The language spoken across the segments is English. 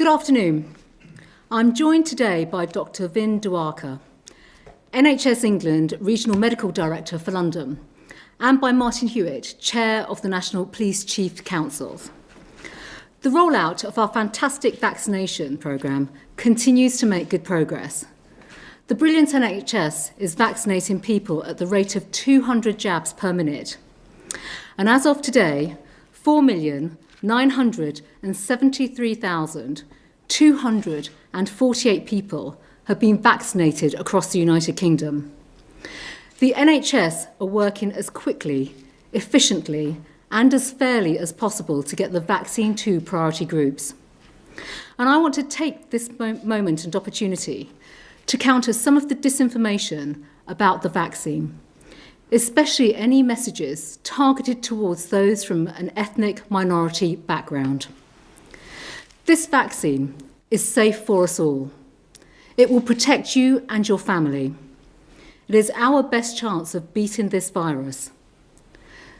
Good afternoon. I'm joined today by Dr Vin Diwakar, NHS England Regional Medical Director for London, and by Martin Hewitt, Chair of the National Police Chief Councils. The rollout of our fantastic vaccination programme continues to make good progress. The brilliant NHS is vaccinating people at the rate of 200 jabs per minute. And as of today, 4,973,248 people have been vaccinated across the United Kingdom. The NHS are working as quickly, efficiently, and as fairly as possible to get the vaccine to priority groups. And I want to take this moment and opportunity to counter some of the disinformation about the vaccine, especially any messages targeted towards those from an ethnic minority background. This vaccine is safe for us all. It will protect you and your family. It is our best chance of beating this virus.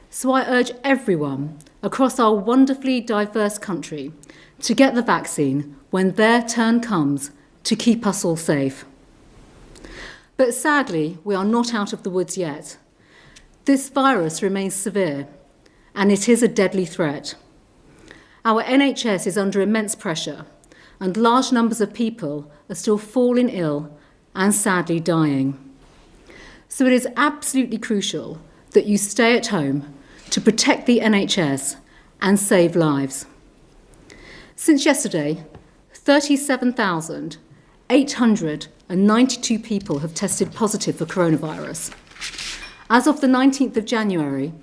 So I urge everyone across our wonderfully diverse country to get the vaccine when their turn comes to keep us all safe. But sadly, we are not out of the woods yet. This virus remains severe, and it is a deadly threat. Our NHS is under immense pressure, and large numbers of people are still falling ill and sadly dying. So it is absolutely crucial that you stay at home to protect the NHS and save lives. Since yesterday, 37,892 people have tested positive for coronavirus. As of the 19th of January,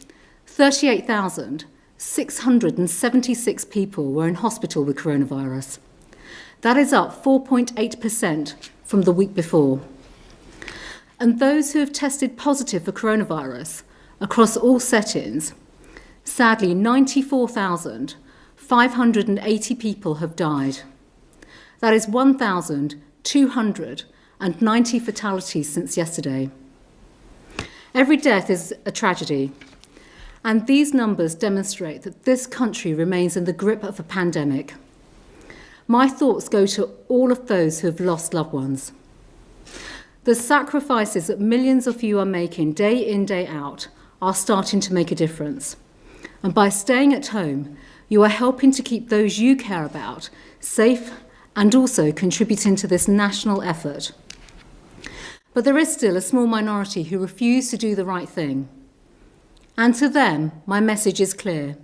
38,676 people were in hospital with coronavirus. That is up 4.8% from the week before. And those who have tested positive for coronavirus across all settings, sadly 94,580 people have died. That is 1,290 fatalities since yesterday. Every death is a tragedy, and these numbers demonstrate that this country remains in the grip of a pandemic. My thoughts go to all of those who have lost loved ones. The sacrifices that millions of you are making day in, day out are starting to make a difference. And by staying at home, you are helping to keep those you care about safe and also contributing to this national effort. But there is still a small minority who refuse to do the right thing. And to them, my message is clear.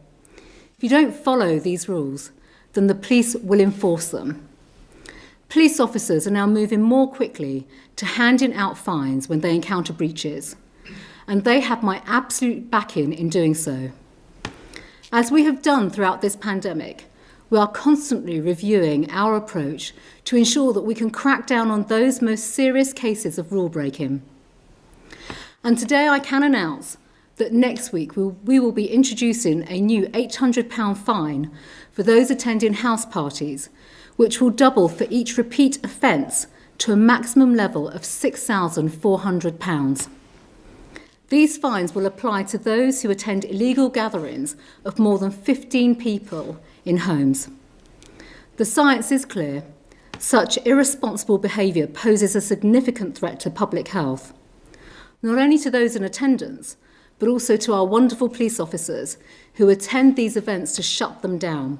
If you don't follow these rules, then the police will enforce them. Police officers are now moving more quickly to handing out fines when they encounter breaches, and they have my absolute backing in doing so. As we have done throughout this pandemic, we are constantly reviewing our approach to ensure that we can crack down on those most serious cases of rule breaking. And today I can announce that next week we will be introducing a new £800 fine for those attending house parties, which will double for each repeat offence to a maximum level of £6,400. These fines will apply to those who attend illegal gatherings of more than 15 people in homes. The science is clear. Such irresponsible behaviour poses a significant threat to public health, not only to those in attendance, but also to our wonderful police officers who attend these events to shut them down.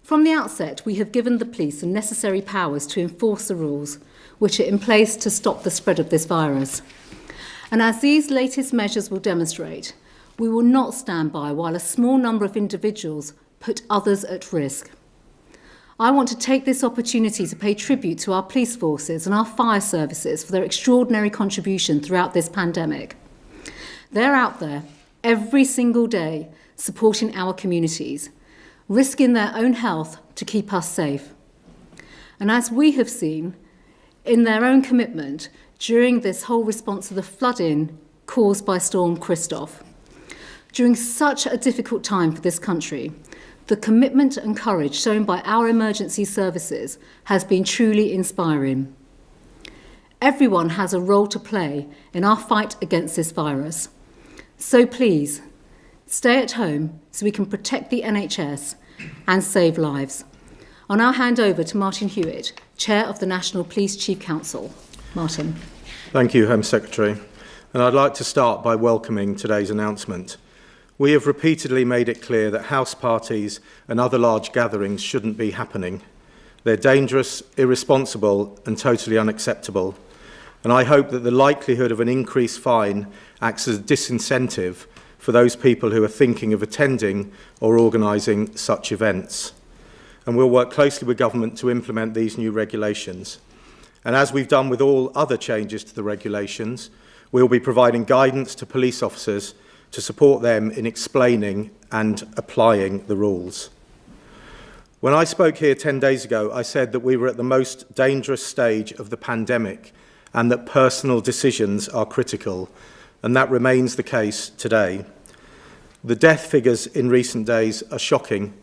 From the outset, we have given the police the necessary powers to enforce the rules which are in place to stop the spread of this virus. And as these latest measures will demonstrate, we will not stand by while a small number of individuals put others at risk. I want to take this opportunity to pay tribute to our police forces and our fire services for their extraordinary contribution throughout this pandemic. They're out there every single day supporting our communities, risking their own health to keep us safe. And as we have seen in their own commitment during this whole response to the flooding caused by Storm Christoph, during such a difficult time for this country, the commitment and courage shown by our emergency services has been truly inspiring. Everyone has a role to play in our fight against this virus. So please, stay at home so we can protect the NHS and save lives. I'll now hand over to Martin Hewitt, Chair of the National Police Chief Council. Martin. Thank you, Home Secretary. And I'd like to start by welcoming today's announcement. We have repeatedly made it clear that house parties and other large gatherings shouldn't be happening. They're dangerous, irresponsible and totally unacceptable. And I hope that the likelihood of an increased fine acts as a disincentive for those people who are thinking of attending or organising such events. And we'll work closely with government to implement these new regulations. And as we've done with all other changes to the regulations, we'll be providing guidance to police officers to support them in explaining and applying the rules. When I spoke here 10 days ago, I said that we were at the most dangerous stage of the pandemic and that personal decisions are critical, and that remains the case today. The death figures in recent days are shocking,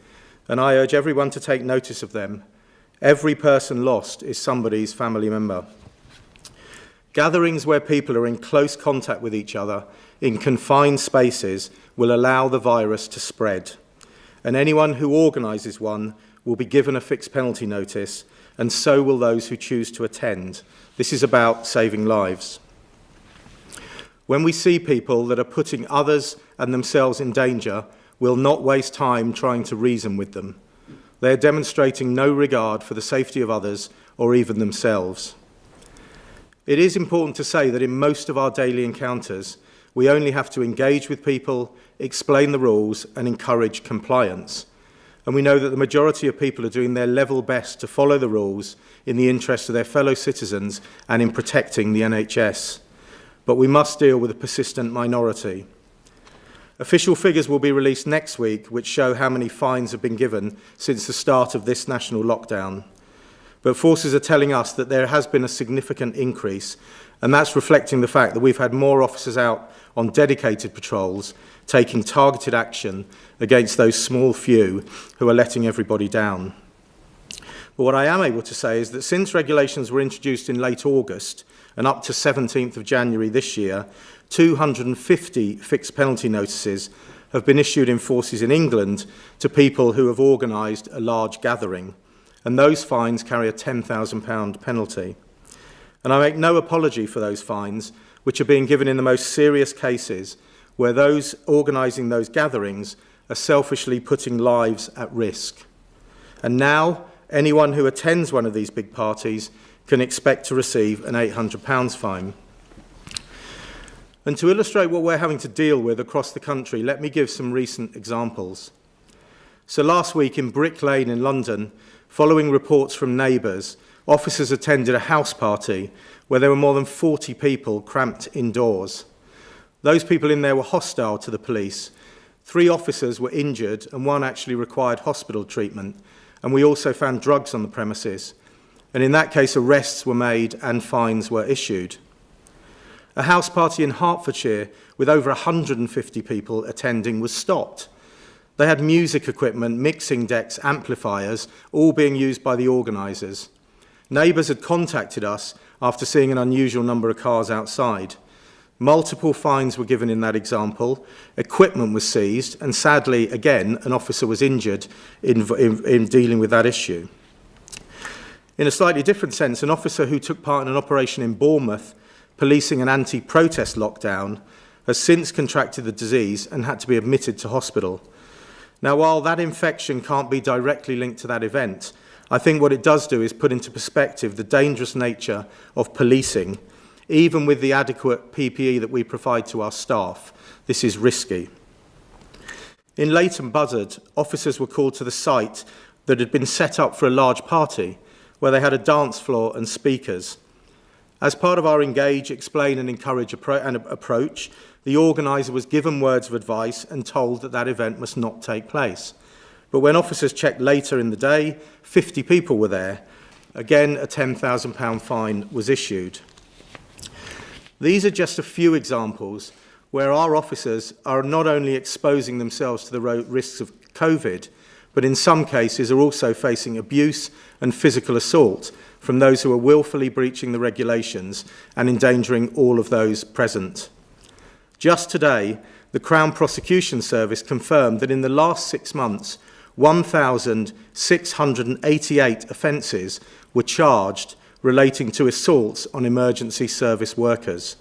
and I urge everyone to take notice of them. Every person lost is somebody's family member. Gatherings where people are in close contact with each other in confined spaces will allow the virus to spread, and anyone who organises one will be given a fixed penalty notice, and so will those who choose to attend. This is about saving lives. When we see people that are putting others and themselves in danger, we'll not waste time trying to reason with them. They are demonstrating no regard for the safety of others or even themselves. It is important to say that in most of our daily encounters, we only have to engage with people, explain the rules, and encourage compliance. And we know that the majority of people are doing their level best to follow the rules in the interest of their fellow citizens and in protecting the NHS. But we must deal with a persistent minority. Official figures will be released next week, which show how many fines have been given since the start of this national lockdown. But forces are telling us that there has been a significant increase, and that's reflecting the fact that we've had more officers out on dedicated patrols, taking targeted action against those small few who are letting everybody down. But what I am able to say is that since regulations were introduced in late August and up to 17th of January this year, 250 fixed penalty notices have been issued in forces in England to people who have organised a large gathering, and those fines carry a £10,000 penalty. And I make no apology for those fines, which are being given in the most serious cases where those organising those gatherings are selfishly putting lives at risk. And now, anyone who attends one of these big parties can expect to receive an £800 fine. And to illustrate what we're having to deal with across the country, let me give some recent examples. So last week in Brick Lane in London, following reports from neighbours, officers attended a house party where there were more than 40 people cramped indoors. Those people in there were hostile to the police. 3 officers were injured and 1 actually required hospital treatment. And we also found drugs on the premises. And in that case, arrests were made and fines were issued. A house party in Hertfordshire with over 150 people attending was stopped. They had music equipment, mixing decks, amplifiers, all being used by the organisers. Neighbours had contacted us after seeing an unusual number of cars outside. Multiple fines were given in that example, equipment was seized, and sadly, again, an officer was injured in dealing with that issue. In a slightly different sense, an officer who took part in an operation in Bournemouth, policing an anti-protest lockdown, has since contracted the disease and had to be admitted to hospital. Now, while that infection can't be directly linked to that event, I think what it does do is put into perspective the dangerous nature of policing. Even with the adequate PPE that we provide to our staff, this is risky. In Leighton Buzzard, officers were called to the site that had been set up for a large party, where they had a dance floor and speakers. As part of our engage, explain and encourage approach, the organiser was given words of advice and told that that event must not take place. But when officers checked later in the day, 50 people were there. Again, a £10,000 fine was issued. These are just a few examples where our officers are not only exposing themselves to the risks of COVID, but in some cases are also facing abuse and physical assault from those who are willfully breaching the regulations and endangering all of those present. Just today, the Crown Prosecution Service confirmed that in the last 6 months, 1,688 offences were charged relating to assaults on emergency service workers.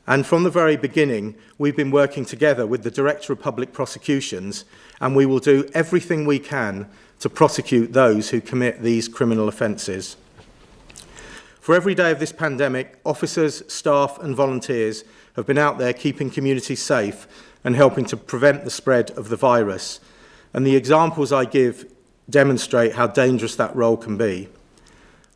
And from the very beginning, we've been working together with the Director of Public Prosecutions, and we will do everything we can to prosecute those who commit these criminal offences. For every day of this pandemic, officers, staff and volunteers have been out there keeping communities safe and helping to prevent the spread of the virus. And the examples I give demonstrate how dangerous that role can be.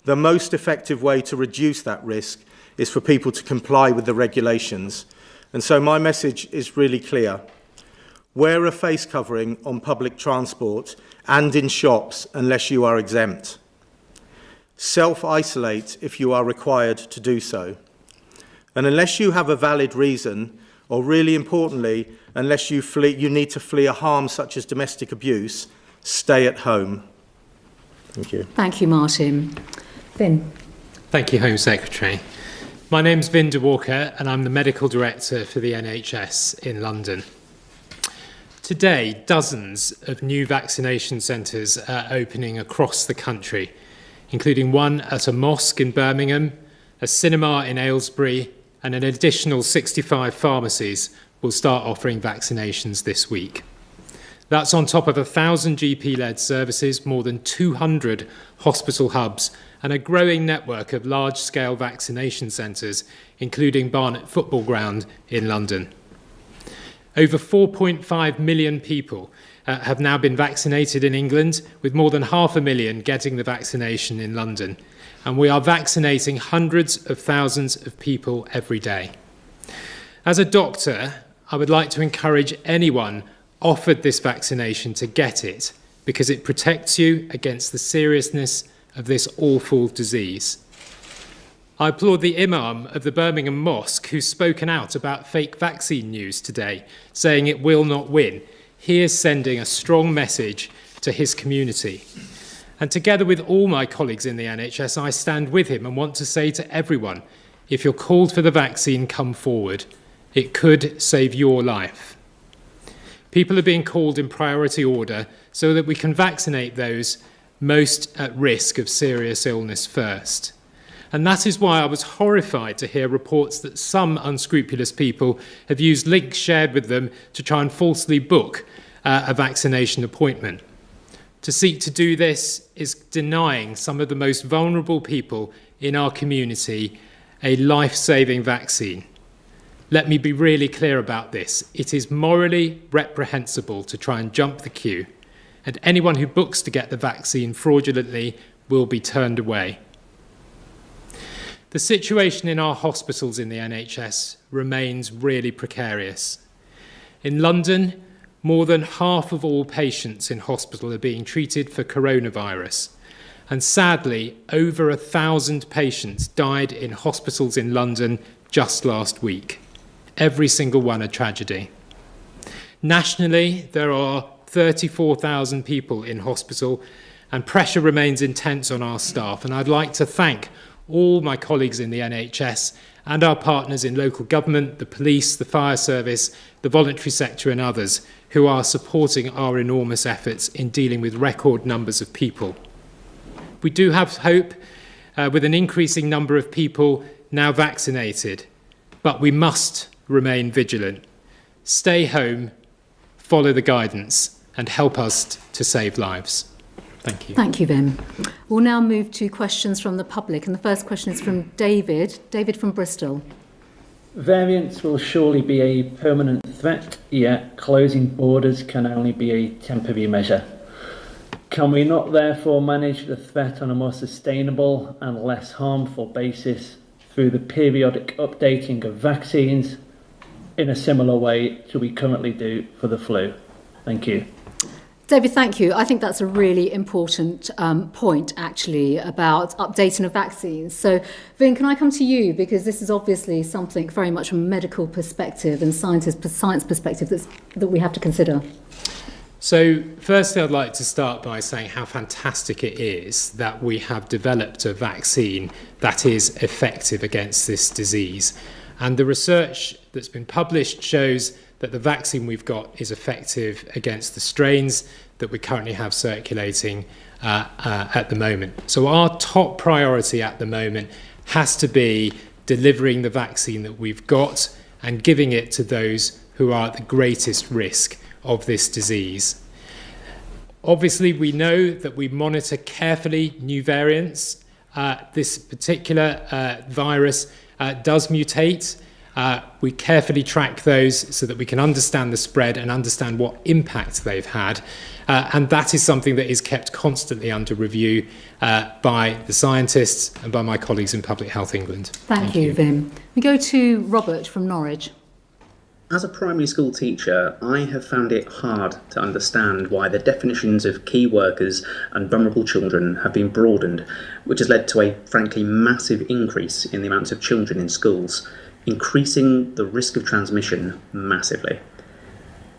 The most effective way to reduce that risk is for people to comply with the regulations. And so my message is really clear. Wear a face covering on public transport and in shops unless you are exempt. Self-isolate if you are required to do so. And unless you have a valid reason, or really importantly, unless you need to flee a harm such as domestic abuse, stay at home. Thank you. Thank you, Martin. Vin. Thank you, Home Secretary. My name's Vin Diwakar and I'm the Medical Director for the NHS in London. Today, dozens of new vaccination centres are opening across the country, including one at a mosque in Birmingham, a cinema in Aylesbury, and an additional 65 pharmacies will start offering vaccinations this week. That's on top of 1,000 GP-led services, more than 200 hospital hubs, and a growing network of large-scale vaccination centres, including Barnet Football Ground in London. Over 4.5 million people have now been vaccinated in England, with more than 500,000 getting the vaccination in London. And we are vaccinating hundreds of thousands of people every day. As a doctor, I would like to encourage anyone offered this vaccination to get it, because it protects you against the seriousness of this awful disease. I applaud the Imam of the Birmingham Mosque who's spoken out about fake vaccine news today, saying it will not win. He is sending a strong message to his community. And together with all my colleagues in the NHS, I stand with him and want to say to everyone, if you're called for the vaccine, come forward. It could save your life. People are being called in priority order so that we can vaccinate those most at risk of serious illness first. And that is why I was horrified to hear reports that some unscrupulous people have used links shared with them to try and falsely book a vaccination appointment. To seek to do this is denying some of the most vulnerable people in our community a life-saving vaccine. Let me be really clear about this. It is morally reprehensible to try and jump the queue, and anyone who books to get the vaccine fraudulently will be turned away. The situation in our hospitals in the NHS remains really precarious. In London, more than half of all patients in hospital are being treated for coronavirus. And sadly, over 1,000 patients died in hospitals in London just last week. Every single one a tragedy. Nationally, there are 34,000 people in hospital, and pressure remains intense on our staff. And I'd like to thank all my colleagues in the NHS and our partners in local government, the police, the fire service, the voluntary sector and others who are supporting our enormous efforts in dealing with record numbers of people. We do have hope with an increasing number of people now vaccinated, but we must remain vigilant. Stay home, follow the guidance and help us to save lives. Thank you. Thank you, Vin. We'll now move to questions from the public, and the first question is from David. David from Bristol. Variants will surely be a permanent threat, yet closing borders can only be a temporary measure. Can we not therefore manage the threat on a more sustainable and less harmful basis through the periodic updating of vaccines in a similar way to we currently do for the flu? Thank you. David, thank you. I think that's a really important point, actually, about updating of vaccines. So, Vin, can I come to you? Because this is obviously something very much from a medical perspective and science perspective that we have to consider. So, firstly, I'd like to start by saying how fantastic it is that we have developed a vaccine that is effective against this disease. And the research that's been published shows that the vaccine we've got is effective against the strains that we currently have circulating at the moment. So our top priority at the moment has to be delivering the vaccine that we've got and giving it to those who are at the greatest risk of this disease. Obviously, we know that we monitor carefully new variants. This particular virus does mutate. We carefully track those so that we can understand the spread and understand what impact they've had. And that is something that is kept constantly under review by the scientists and by my colleagues in Public Health England. Thank you, Vin. We go to Robert from Norwich. As a primary school teacher, I have found it hard to understand why the definitions of key workers and vulnerable children have been broadened, which has led to a frankly massive increase in the amount of children in schools, increasing the risk of transmission massively.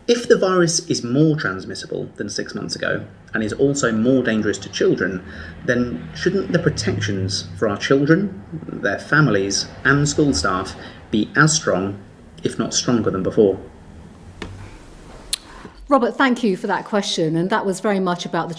If the virus is more transmissible than 6 months ago and is also more dangerous to children, then shouldn't the protections for our children, their families and school staff be as strong, if not stronger than before? Robert, thank you for that question, and that was very much about the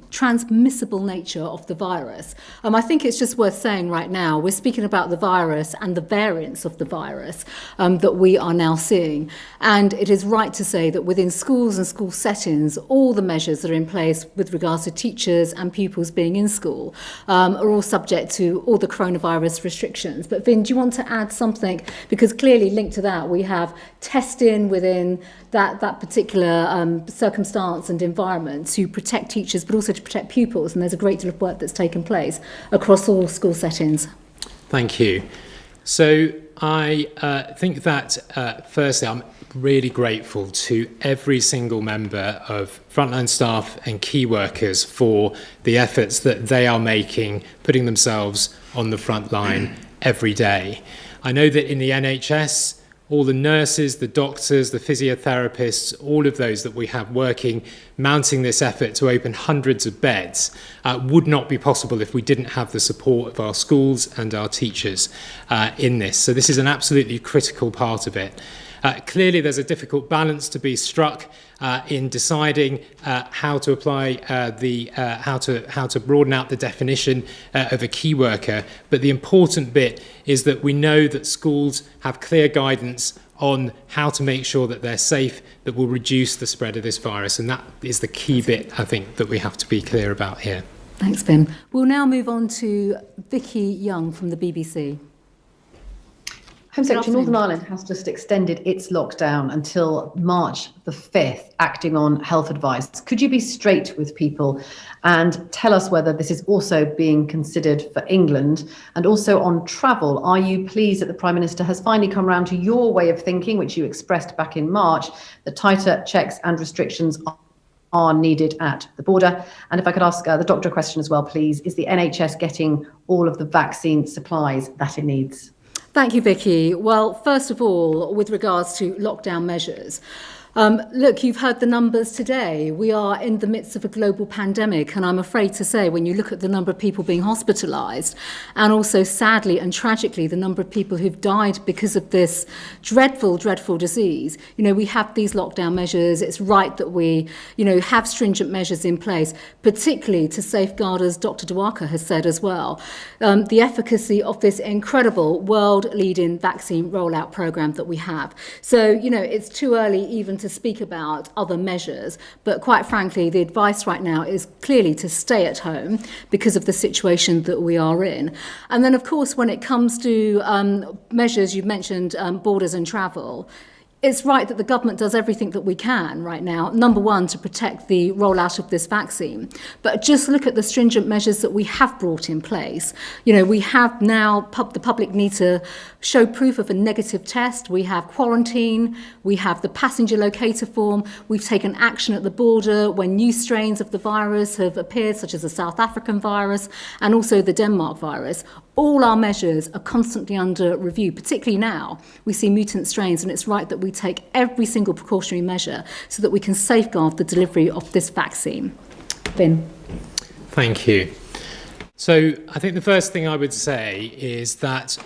transmissible nature of the virus. I think it's just worth saying right now, we're speaking about the virus and the variants of the virus that we are now seeing. And it is right to say that within schools and school settings, all the measures that are in place with regards to teachers and pupils being in school are all subject to all the coronavirus restrictions. But Vin, do you want to add something? Because clearly linked to that, we have testing within that particular circumstance and environment to protect teachers, but also to protect pupils. And there's a great deal of work that's taken place across all school settings. Thank you. So I think that, firstly, I'm really grateful to every single member of frontline staff and key workers for the efforts that they are making, putting themselves on the front line every day. I know that in the NHS, all the nurses, the doctors, the physiotherapists, all of those that we have working, mounting this effort to open hundreds of beds, would not be possible if we didn't have the support of our schools and our teachers in this. So this is an absolutely critical part of it. Clearly, there's a difficult balance to be struck in deciding how to apply how to broaden out the definition of a key worker. But the important bit is that we know that schools have clear guidance on how to make sure that they're safe, that will reduce the spread of this virus, and that is the key bit, I think, that we have to be clear about here. Thanks, Vin. We'll now move on to Vicky Young from the BBC. Home Secretary, Northern Ireland has just extended its lockdown until March the 5th, acting on health advice. Could you be straight with people and tell us whether this is also being considered for England? And also on travel, are you pleased that the Prime Minister has finally come round to your way of thinking, which you expressed back in March, that tighter checks and restrictions are needed at the border? And if I could ask the doctor a question as well, please, is the NHS getting all of the vaccine supplies that it needs? Thank you, Vicky. Well, first of all, with regards to lockdown measures, look, you've heard the numbers today. We are in the midst of a global pandemic, and I'm afraid to say when you look at the number of people being hospitalised, and also sadly and tragically the number of people who've died because of this dreadful, dreadful disease, we have these lockdown measures. It's right that we, have stringent measures in place, particularly to safeguard, as Dr Diwakar has said as well, the efficacy of this incredible world-leading vaccine rollout programme that we have. So, it's too early even to speak about other measures, but quite frankly, the advice right now is clearly to stay at home because of the situation that we are in. And then, of course, when it comes to measures, you've mentioned borders and travel. It's right that the government does everything that we can right now, number one, to protect the rollout of this vaccine. But just look at the stringent measures that we have brought in place. We have now, the public need to show proof of a negative test. We have quarantine. We have the passenger locator form. We've taken action at the border when new strains of the virus have appeared, such as the South African virus and also the Denmark virus. All our measures are constantly under review, particularly now we see mutant strains, and it's right that we take every single precautionary measure so that we can safeguard the delivery of this vaccine. Vin. Thank you. So I think the first thing I would say is that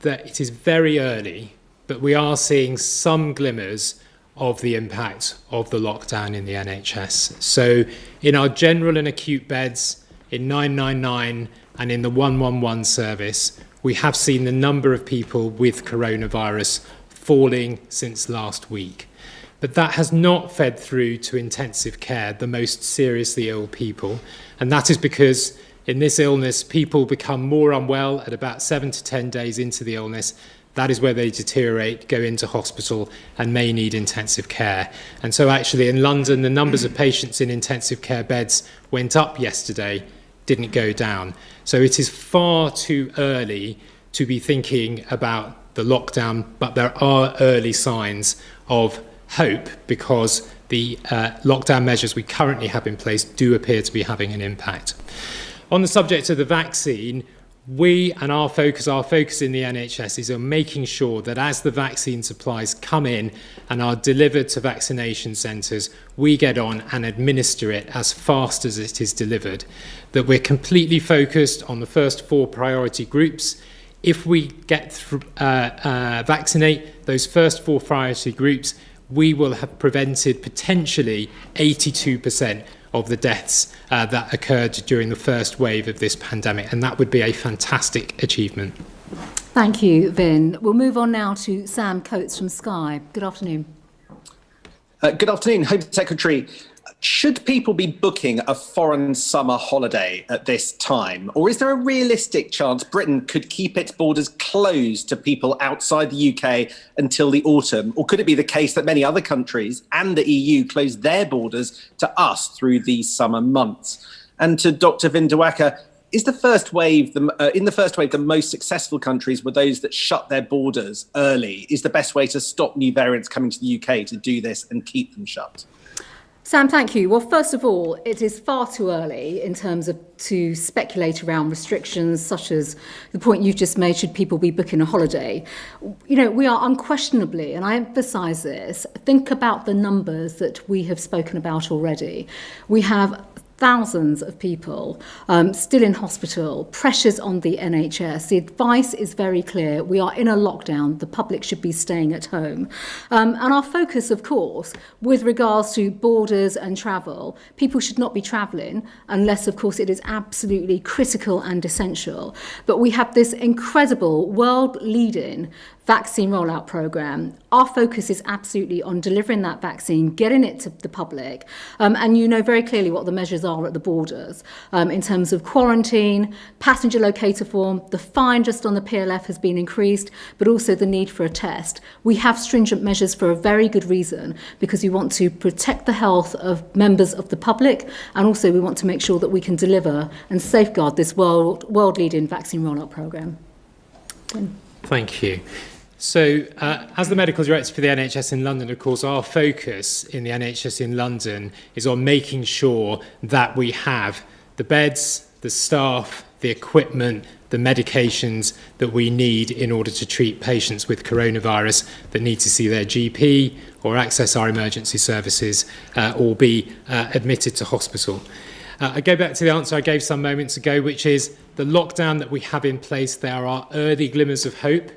it is very early, but we are seeing some glimmers of the impact of the lockdown in the NHS. So in our general and acute beds, in 999 and in the 111 service, we have seen the number of people with coronavirus falling since last week. But that has not fed through to intensive care, the most seriously ill people. And that is because in this illness, people become more unwell at about 7 to 10 days into the illness. That is where they deteriorate, go into hospital, and may need intensive care. And so actually in London, the numbers of patients in intensive care beds went up yesterday, didn't go down. So it is far too early to be thinking about the lockdown, but there are early signs of hope because the lockdown measures we currently have in place do appear to be having an impact. On the subject of the vaccine, our focus in the NHS is on making sure that as the vaccine supplies come in and are delivered to vaccination centres, we get on and administer it as fast as it is delivered. That we're completely focused on the first 4 priority groups. If we vaccinate those first 4 priority groups, we will have prevented potentially 82% of the deaths that occurred during the first wave of this pandemic, and that would be a fantastic achievement. Thank you, Vin. We'll move on now to Sam Coates from Sky. Good afternoon. Good afternoon, Home Secretary. Should people be booking a foreign summer holiday at this time? Or is there a realistic chance Britain could keep its borders closed to people outside the UK until the autumn? Or could it be the case that many other countries and the EU close their borders to us through these summer months? And to Dr Vin Diwakar, in the first wave, the most successful countries were those that shut their borders early. Is the best way to stop new variants coming to the UK to do this and keep them shut? Sam, thank you. Well, first of all, it is far too early in terms of to speculate around restrictions such as the point you've just made, should people be booking a holiday? You know, we are unquestionably, and I emphasise this, think about the numbers that we have spoken about already. We have thousands of people still in hospital, pressures on the NHS. The advice is very clear. We are in a lockdown. The public should be staying at home. And our focus, of course, with regards to borders and travel, people should not be travelling unless, of course, it is absolutely critical and essential. But we have this incredible world-leading vaccine rollout programme. Our focus is absolutely on delivering that vaccine, getting it to the public. And you know very clearly what the measures are at the borders in terms of quarantine, passenger locator form, the fine just on the PLF has been increased, but also the need for a test. We have stringent measures for a very good reason, because we want to protect the health of members of the public, and also we want to make sure that we can deliver and safeguard this world-leading vaccine rollout programme. Thank you. So, as the Medical Director for the NHS in London, of course, our focus in the NHS in London is on making sure that we have the beds, the staff, the equipment, the medications that we need in order to treat patients with coronavirus that need to see their GP or access our emergency services or be admitted to hospital. I go back to the answer I gave some moments ago, which is the lockdown that we have in place, there are early glimmers of hope.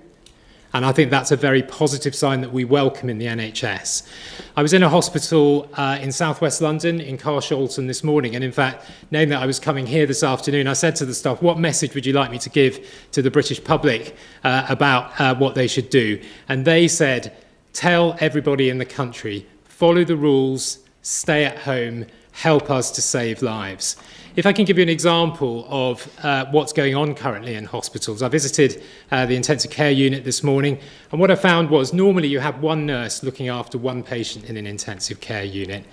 And I think that's a very positive sign that we welcome in the NHS. I was in a hospital in southwest London, in Carshalton this morning, and in fact, knowing that I was coming here this afternoon, I said to the staff, what message would you like me to give to the British public about what they should do? And they said, tell everybody in the country, follow the rules, stay at home, help us to save lives. If I can give you an example of what's going on currently in hospitals. I visited the intensive care unit this morning, and what I found was normally you have one nurse looking after one patient in an intensive care unit.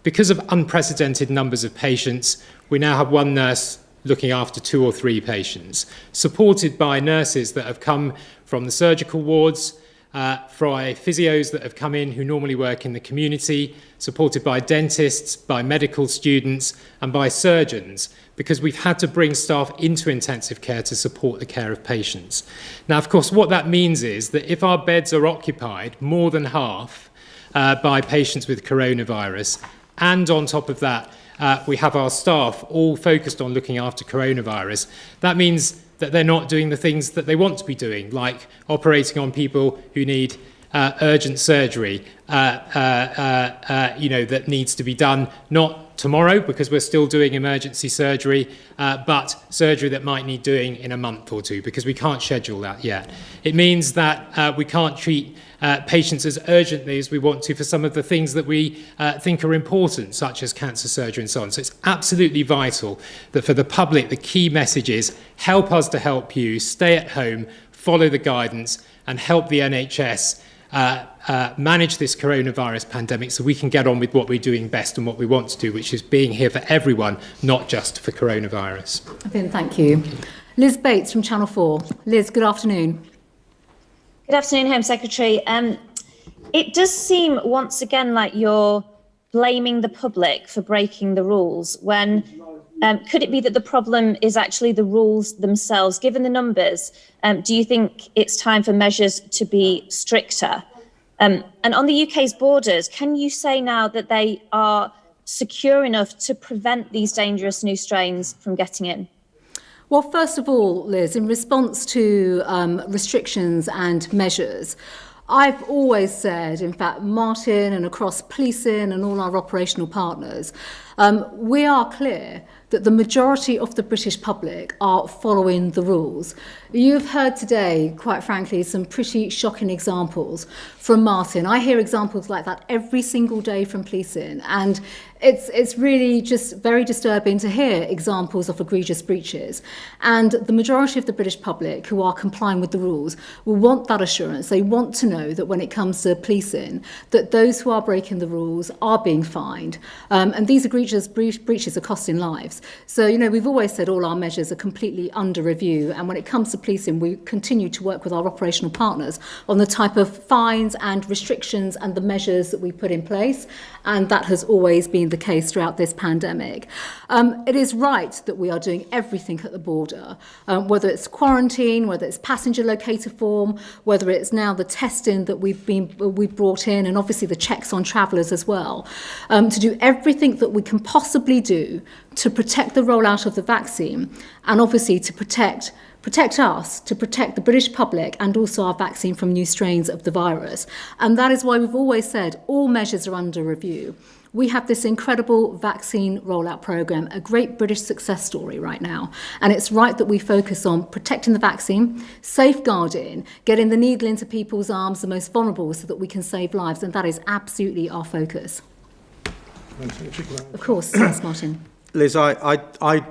Because of unprecedented numbers of patients, we now have one nurse looking after 2 or 3 patients, supported by nurses that have come from the surgical wards, by physios that have come in who normally work in the community, supported by dentists, by medical students and by surgeons, because we've had to bring staff into intensive care to support the care of patients. Now, of course, what that means is that if our beds are occupied, more than half, by patients with coronavirus, and on top of that, we have our staff all focused on looking after coronavirus, that means that they're not doing the things that they want to be doing, like operating on people who need urgent surgery, that needs to be done, not tomorrow because we're still doing emergency surgery, but surgery that might need doing in a month or two because we can't schedule that yet. It means that we can't treat patients as urgently as we want to for some of the things that we think are important, such as cancer surgery and so on. So it's absolutely vital that for the public, the key message is help us to help you, stay at home, follow the guidance and help the NHS manage this coronavirus pandemic so we can get on with what we're doing best and what we want to do, which is being here for everyone, not just for coronavirus. Vin, thank you. Liz Bates from Channel 4. Liz, good afternoon. Good afternoon, Home Secretary. It does seem once again like you're blaming the public for breaking the rules when could it be that the problem is actually the rules themselves? Given the numbers, do you think it's time for measures to be stricter? And on the UK's borders, can you say now that they are secure enough to prevent these dangerous new strains from getting in? Well, first of all, Liz, in response to restrictions and measures, I've always said, in fact, Martin and across policing and all our operational partners, we are clear that the majority of the British public are following the rules. You've heard today, quite frankly, some pretty shocking examples from Martin. I hear examples like that every single day from policing, and it's really just very disturbing to hear examples of egregious breaches. And the majority of the British public who are complying with the rules will want that assurance. They want to know that when it comes to policing, that those who are breaking the rules are being fined. And these egregious breaches are costing lives. So, we've always said all our measures are completely under review. And when it comes to policing, we continue to work with our operational partners on the type of fines and restrictions and the measures that we put in place. And that has always been the case throughout this pandemic. It is right that we are doing everything at the border, whether it's quarantine, whether it's passenger locator form, whether it's now the testing that we've brought in, and obviously the checks on travellers as well, to do everything that we can possibly do to protect the rollout of the vaccine and obviously to protect us, to protect the British public and also our vaccine from new strains of the virus. And that is why we've always said all measures are under review. We have this incredible vaccine rollout programme, a great British success story right now. And it's right that we focus on protecting the vaccine, safeguarding, getting the needle into people's arms, the most vulnerable, so that we can save lives. And that is absolutely our focus. Of course, thanks, Martin. Liz, I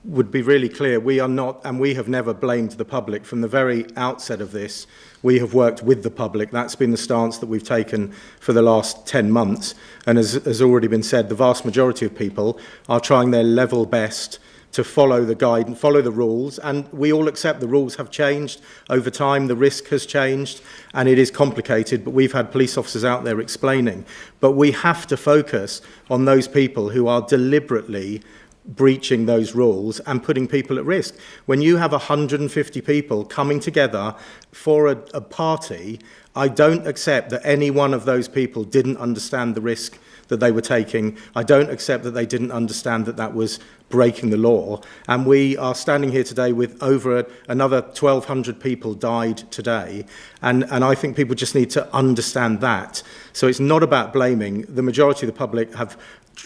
would be really clear, we are not, and we have never blamed the public. From the very outset of this, we have worked with the public. That's been the stance that we've taken for the last 10 months. And as has already been said, the vast majority of people are trying their level best to follow the guidance, follow the rules. And we all accept the rules have changed over time. The risk has changed and it is complicated, but we've had police officers out there explaining. But we have to focus on those people who are deliberately breaching those rules and putting people at risk. When you have 150 people coming together for a party, I don't accept that any one of those people didn't understand the risk that they were taking. I don't accept that they didn't understand that that was breaking the law. And we are standing here today with over another 1,200 people died today. And I think people just need to understand that. So it's not about blaming. The majority of the public have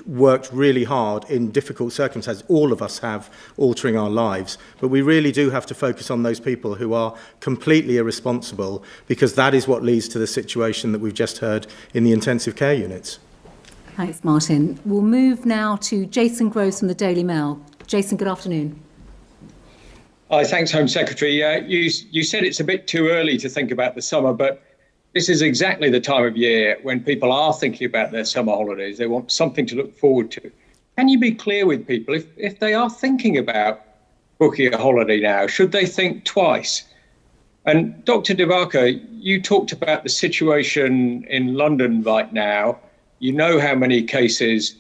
worked really hard in difficult circumstances. All of us have, altering our lives. But we really do have to focus on those people who are completely irresponsible, because that is what leads to the situation that we've just heard in the intensive care units. Thanks, Martin. We'll move now to Jason Groves from the Daily Mail. Jason, good afternoon. Hi, thanks, Home Secretary. You said it's a bit too early to think about the summer, but this is exactly the time of year when people are thinking about their summer holidays. They want something to look forward to. Can you be clear with people, if they are thinking about booking a holiday now, should they think twice? And Dr Diwakar, you talked about the situation in London right now. You know how many cases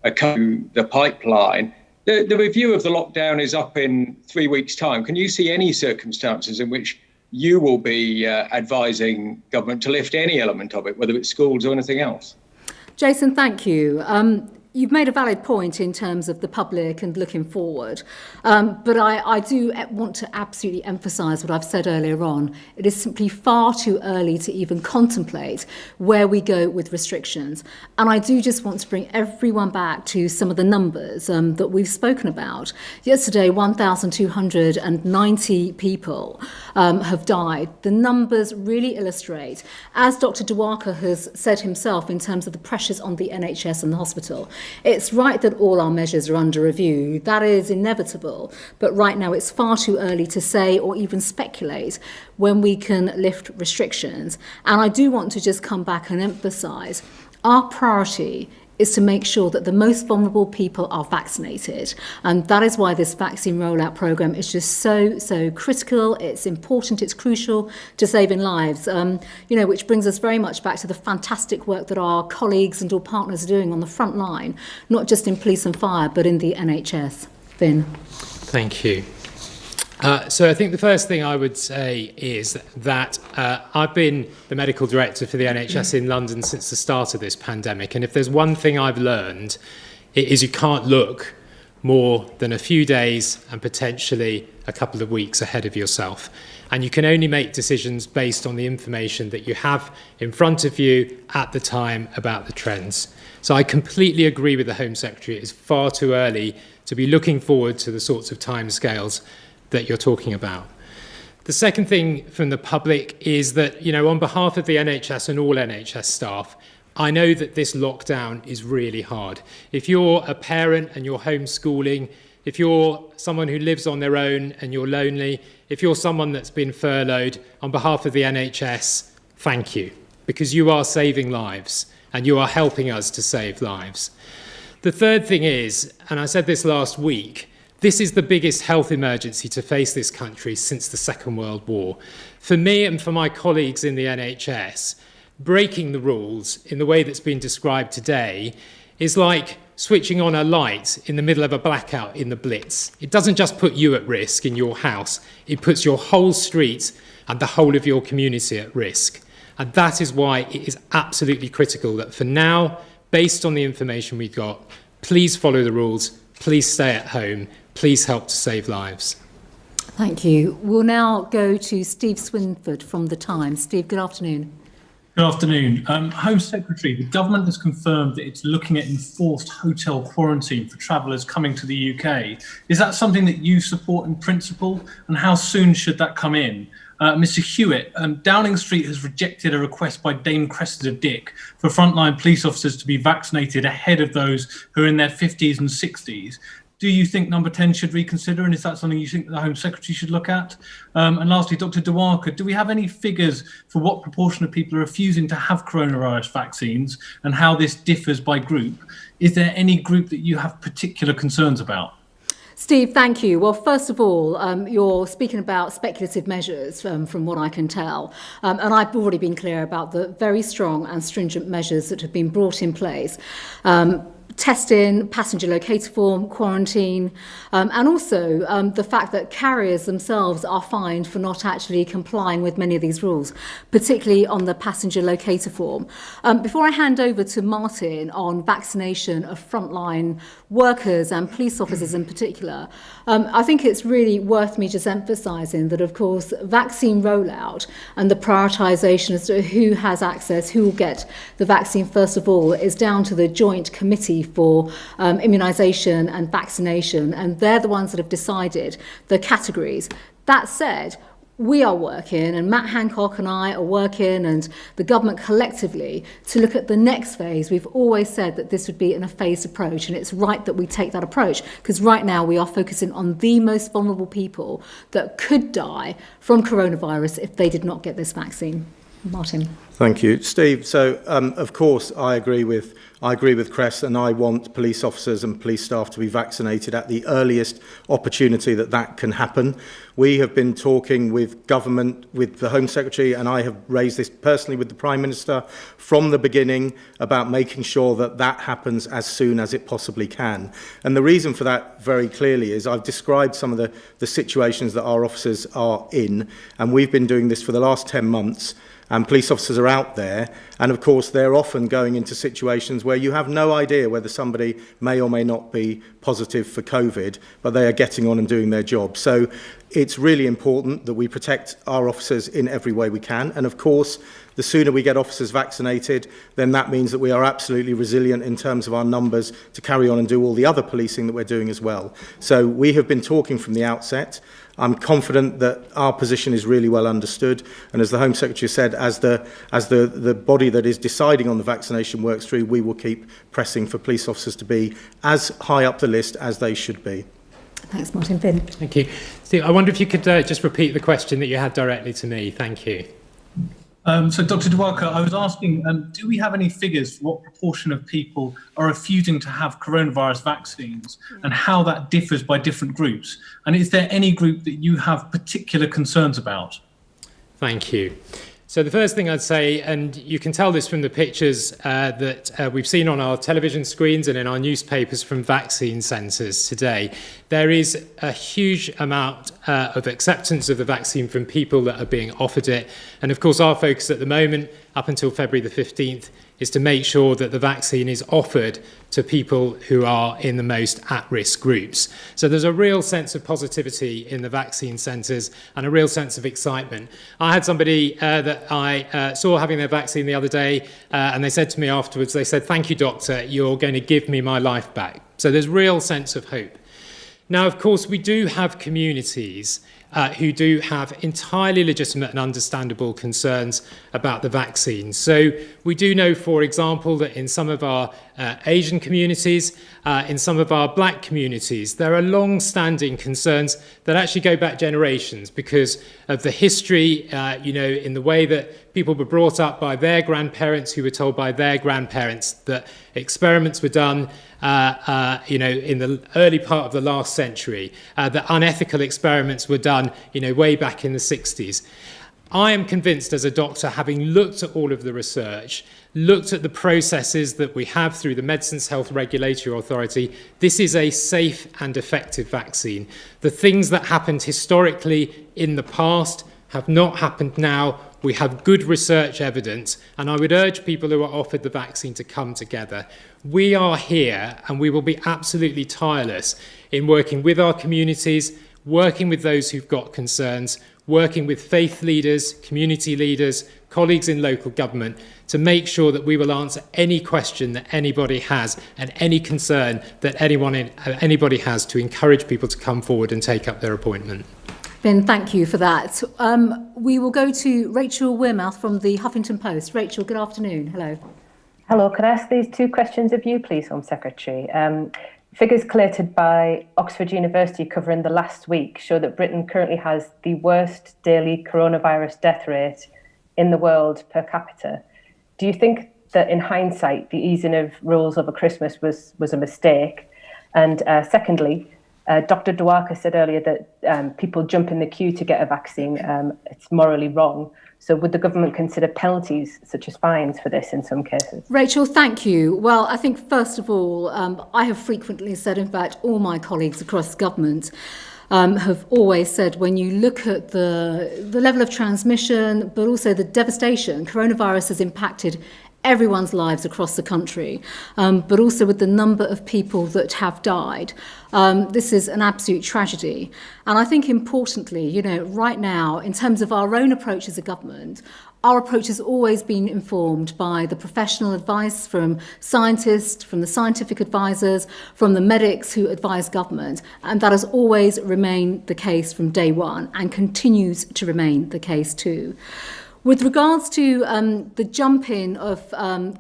are coming through the pipeline. The review of the lockdown is up in 3 weeks' time. Can you see any circumstances in which you will be advising government to lift any element of it, whether it's schools or anything else? Jason, thank you. You've made a valid point in terms of the public and looking forward, but I do want to absolutely emphasise what I've said earlier on. It is simply far too early to even contemplate where we go with restrictions. And I do just want to bring everyone back to some of the numbers that we've spoken about. Yesterday, 1,290 people have died. The numbers really illustrate, as Dr Diwakar has said himself in terms of the pressures on the NHS and the hospital. It's right that all our measures are under review. That is inevitable. But right now it's far too early to say or even speculate when we can lift restrictions. And I do want to just come back and emphasise our priority is to make sure that the most vulnerable people are vaccinated. And that is why this vaccine rollout programme is just so critical. It's important, it's crucial to saving lives, which brings us very much back to the fantastic work that our colleagues and all partners are doing on the front line, not just in police and fire, but in the NHS. Vin. Thank you. So I think the first thing I would say is that I've been the medical director for the NHS in London since the start of this pandemic. And if there's one thing I've learned, it is you can't look more than a few days and potentially a couple of weeks ahead of yourself. And you can only make decisions based on the information that you have in front of you at the time about the trends. So I completely agree with the Home Secretary. It is far too early to be looking forward to the sorts of timescales that you're talking about. The second thing from the public is that, on behalf of the NHS and all NHS staff, I know that this lockdown is really hard. If you're a parent and you're homeschooling, if you're someone who lives on their own and you're lonely, if you're someone that's been furloughed, on behalf of the NHS, thank you, because you are saving lives and you are helping us to save lives. The third thing is, and I said this last week, this is the biggest health emergency to face this country since the Second World War. For me and for my colleagues in the NHS, breaking the rules in the way that's been described today is like switching on a light in the middle of a blackout in the Blitz. It doesn't just put you at risk in your house, it puts your whole street and the whole of your community at risk. And that is why it is absolutely critical that for now, based on the information we've got, please follow the rules, please stay at home, please help to save lives. Thank you. We'll now go to Steve Winford from The Times. Steve, good afternoon. Good afternoon. Home Secretary, the government has confirmed that it's looking at enforced hotel quarantine for travellers coming to the UK. Is that something that you support in principle, and how soon should that come in? Mr Hewitt, Downing Street has rejected a request by Dame Cressida Dick for frontline police officers to be vaccinated ahead of those who are in their 50s and 60s. Do you think number 10 should reconsider, and is that something you think the Home Secretary should look at? And lastly, Dr Diwakar, do we have any figures for what proportion of people are refusing to have coronavirus vaccines and how this differs by group? Is there any group that you have particular concerns about? Steve, thank you. Well, first of all, you're speaking about speculative measures from what I can tell. And I've already been clear about the very strong and stringent measures that have been brought in place. Testing, passenger locator form, quarantine, and also the fact that carriers themselves are fined for not actually complying with many of these rules, particularly on the passenger locator form. Before I hand over to Martin on vaccination of frontline workers and police officers in particular, I think it's really worth me just emphasising that, of course, vaccine rollout and the prioritisation as to who has access, who will get the vaccine first of all, is down to the Joint Committee for immunisation and vaccination, and they're the ones that have decided the categories. That said, we are working, and Matt Hancock and I are working, and the government collectively, to look at the next phase. We've always said that this would be in a phased approach, and it's right that we take that approach, because right now we are focusing on the most vulnerable people that could die from coronavirus if they did not get this vaccine. Martin. Thank you, Steve. So, of course, I agree with Cress, and I want police officers and police staff to be vaccinated at the earliest opportunity that can happen. We have been talking with government, with the Home Secretary, and I have raised this personally with the Prime Minister from the beginning about making sure that happens as soon as it possibly can. And the reason for that very clearly is I've described some of the situations that our officers are in, and we've been doing this for the last 10 months. And police officers are out there. And of course, they're often going into situations where you have no idea whether somebody may or may not be positive for COVID, but they are getting on and doing their job. So it's really important that we protect our officers in every way we can. And of course, the sooner we get officers vaccinated, then that means that we are absolutely resilient in terms of our numbers to carry on and do all the other policing that we're doing as well. So we have been talking from the outset. I'm confident that our position is really well understood. And as the Home Secretary said, as the body that is deciding on the vaccination works through, we will keep pressing for police officers to be as high up the list as they should be. Thanks, Martin. Vin. Thank you. Steve, I wonder if you could just repeat the question that you had directly to me. Thank you. So, Dr Diwakar, I was asking, do we have any figures for what proportion of people are refusing to have coronavirus vaccines and how that differs by different groups? And is there any group that you have particular concerns about? Thank you. So the first thing I'd say, and you can tell this from the pictures that we've seen on our television screens and in our newspapers from vaccine centres today, there is a huge amount of acceptance of the vaccine from people that are being offered it. And of course, our focus at the moment, up until February the 15th, is to make sure that the vaccine is offered to people who are in the most at-risk groups. So there's a real sense of positivity in the vaccine centres and a real sense of excitement. I had somebody that I saw having their vaccine the other day, and they said to me afterwards, they said, "Thank you, doctor, you're going to give me my life back." So there's real sense of hope. Now, of course, we do have communities who do have entirely legitimate and understandable concerns about the vaccine. So we do know, for example, that in some of our Asian communities, in some of our black communities, there are long-standing concerns that actually go back generations because of the history, in the way that people were brought up by their grandparents who were told by their grandparents that experiments were done in the early part of the last century, that unethical experiments were done, way back in the 60s. I am convinced as a doctor, having looked at all of the research, looked at the processes that we have through the Medicines Health Regulatory Authority, this is a safe and effective vaccine. The things that happened historically in the past have not happened now. We have good research evidence, and I would urge people who are offered the vaccine to come together. We are here, and we will be absolutely tireless in working with our communities, working with those who've got concerns, working with faith leaders, community leaders, colleagues in local government to make sure that we will answer any question that anybody has and any concern that anybody has to encourage people to come forward and take up their appointment. Ben, thank you for that. We will go to Rachel Wearmouth from the Huffington Post. Rachel, good afternoon. Hello. Hello. Could I ask these two questions of you, please, Home Secretary? Figures collated by Oxford University covering the last week show that Britain currently has the worst daily coronavirus death rate in the world per capita. Do you think that in hindsight, the easing of rules over Christmas was a mistake? And secondly, Dr Diwakar said earlier that people jump in the queue to get a vaccine. It's morally wrong. So would the government consider penalties such as fines for this in some cases? Rachel, thank you. Well, I think first of all, I have frequently said, in fact, all my colleagues across government have always said when you look at the level of transmission, but also the devastation, coronavirus has impacted everyone's lives across the country, but also with the number of people that have died. This is an absolute tragedy. And I think importantly, right now, in terms of our own approach as a government, our approach has always been informed by the professional advice from scientists, from the scientific advisors, from the medics who advise government. And that has always remained the case from day one and continues to remain the case too. With regards to the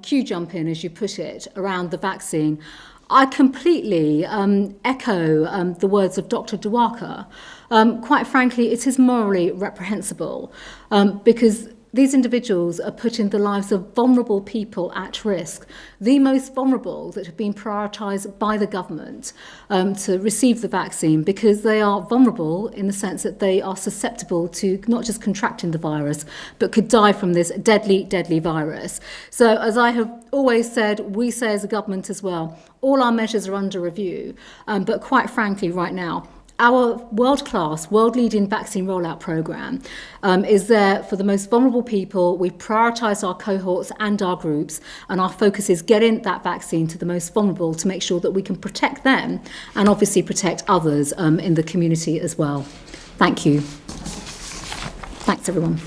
queue jump in, as you put it, around the vaccine, I completely echo the words of Dr Diwakar. Quite frankly, it is morally reprehensible because these individuals are putting the lives of vulnerable people at risk, the most vulnerable that have been prioritised by the government to receive the vaccine, because they are vulnerable in the sense that they are susceptible to not just contracting the virus, but could die from this deadly, deadly virus. So as I have always said, we say as a government as well, all our measures are under review, but quite frankly right now, our world-class, world-leading vaccine rollout programme is there for the most vulnerable people. We've prioritised our cohorts and our groups, and our focus is getting that vaccine to the most vulnerable to make sure that we can protect them and obviously protect others in the community as well. Thank you. Thanks, everyone.